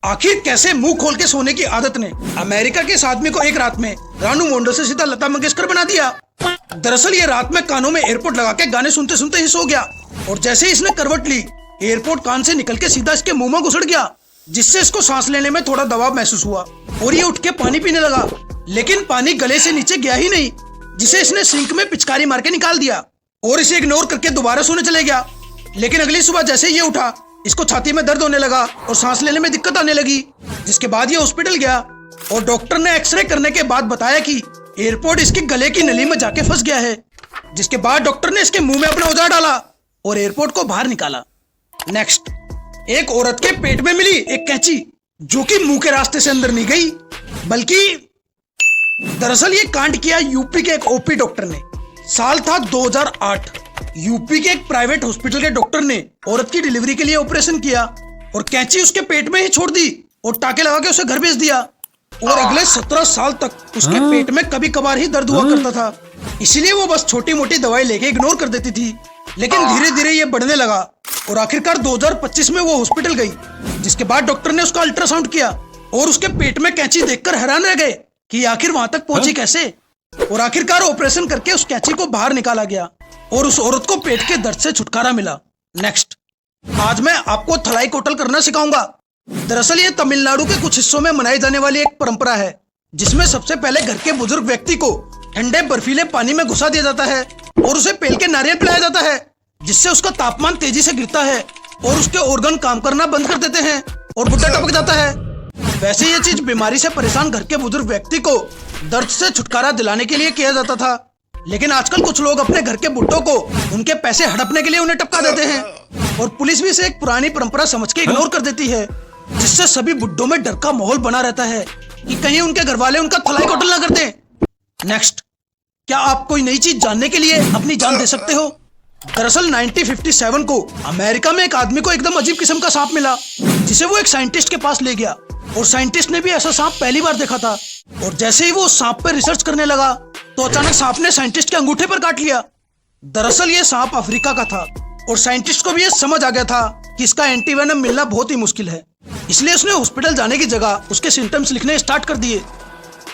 आखिर कैसे मुंह खोल के सोने की आदत ने अमेरिका के इस आदमी को एक रात में रानू मंडल से सीधा लता मंगेशकर बना दिया। दरअसल ये रात में कानों में एयरपोर्ट लगा के गाने सुनते सुनते ही सो गया और जैसे ही इसने करवट ली एयरपोर्ट कान से निकल के सीधा इसके मुंह में घुसड़ गया, जिससे इसको सांस लेने में थोड़ा दबाव महसूस हुआ और ये उठ के पानी पीने लगा, लेकिन पानी गले से नीचे गया ही नहीं, जिसे इसने सिंक में पिचकारी मार के निकाल दिया और इसे इग्नोर करके दोबारा सोने चले गया। लेकिन अगली सुबह जैसे ही ये उठा इसको छाती में दर्द होने लगा और सांस लेने में दिक्कत आने लगी, जिसके बाद ये हॉस्पिटल गया और डॉक्टर ने एक्सरे करने के बाद बताया कि एयरपोर्ट इसके गले की नली में जाके फंस गया है। जिसके बाद डॉक्टर ने इसके मुंह में अपना औजार डाला और एयरपोर्ट को बाहर निकाला। नेक्स्ट, एक औरत के पेट में मिली एक कैंची जो कि मुंह के रास्ते से अंदर नहीं गई, बल्कि दरअसल ये कांड किया यूपी के एक ओपी डॉक्टर ने। साल था 2008। यूपी के एक प्राइवेट हॉस्पिटल के डॉक्टर ने औरत की डिलीवरी के लिए ऑपरेशन किया और कैंची उसके पेट में ही छोड़ दी और टाके लगा के उसे घर भेज दिया। और अगले 17 साल तक उसके पेट में कभी कभार ही दर्द हुआ करता था, इसीलिए वो बस छोटी मोटी दवाई लेके इग्नोर कर देती थी। लेकिन धीरे धीरे ये बढ़ने लगा और आखिरकार 2025 में वो हॉस्पिटल गई, जिसके बाद डॉक्टर ने उसका अल्ट्रासाउंड किया और उसके पेट में कैंची देखकर हैरान रह गए कि आखिर वहां तक पहुंची कैसे। और आखिरकार ऑपरेशन करके उस कैंची को बाहर निकाला गया और उस औरत को पेट के दर्द से छुटकारा मिला। नेक्स्ट, आज मैं आपको थलाई कोटल करना सिखाऊंगा। दरअसल ये तमिलनाडु के कुछ हिस्सों में मनाई जाने वाली एक परंपरा है, जिसमें सबसे पहले घर के बुजुर्ग व्यक्ति को ठंडे बर्फीले पानी में घुसा दिया जाता है और उसे पेल के नारियल पिलाया जाता है, जिससे उसका तापमान तेजी से गिरता है और उसके ऑर्गन काम करना बंद कर देते हैं और बुढ़ा टपक जाता है। वैसे ये चीज बीमारी से परेशान घर के बुजुर्ग व्यक्ति को दर्द से छुटकारा दिलाने के लिए किया जाता था, लेकिन आजकल कुछ लोग अपने घर के बुड्ढों को उनके पैसे हड़पने के लिए उन्हें टपका देते हैं और पुलिस भी इसे एक पुरानी परंपरा समझ के इग्नोर कर देती है, जिससे सभी बुड्ढों में डर का माहौल बना रहता है कि कहीं उनके घर वाले उनका थलाई कोटल ना कर दें। नेक्स्ट, क्या आप कोई नई चीज जानने के लिए अपनी जान दे सकते हो? दरअसल 1957 को अमेरिका में एक आदमी को एकदम अजीब किस्म का सांप मिला, जिसे वो एक साइंटिस्ट के पास ले गया और साइंटिस्ट ने भी ऐसा सांप पहली बार देखा था। और जैसे ही वो उस सांप पर रिसर्च करने लगा तो अचानक सांप ने साइंटिस्ट के अंगूठे पर काट लिया। दरअसल ये सांप अफ्रीका का था और साइंटिस्ट को भी ये समझ आ गया था कि इसका एंटीवेनम मिलना बहुत ही मुश्किल है, इसलिए उसने हॉस्पिटल जाने की जगह उसके सिम्टम्स लिखने स्टार्ट कर दिए।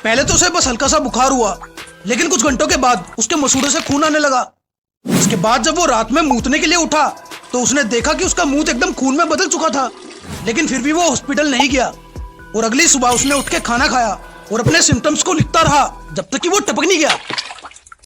पहले तो उसे बस हल्का सा बुखार हुआ, लेकिन कुछ घंटों के बाद उसके मसूड़े से खून आने लगा। उसके बाद जब वो रात में मूतने के लिए उठा तो उसने देखा कि उसका मूत एकदम खून में बदल चुका था, लेकिन फिर भी वो हॉस्पिटल नहीं गया और अगली सुबह उसने उठ के खाना खाया और अपने सिम्टम्स को लिखता रहा जब तक कि वो टपक नहीं गया।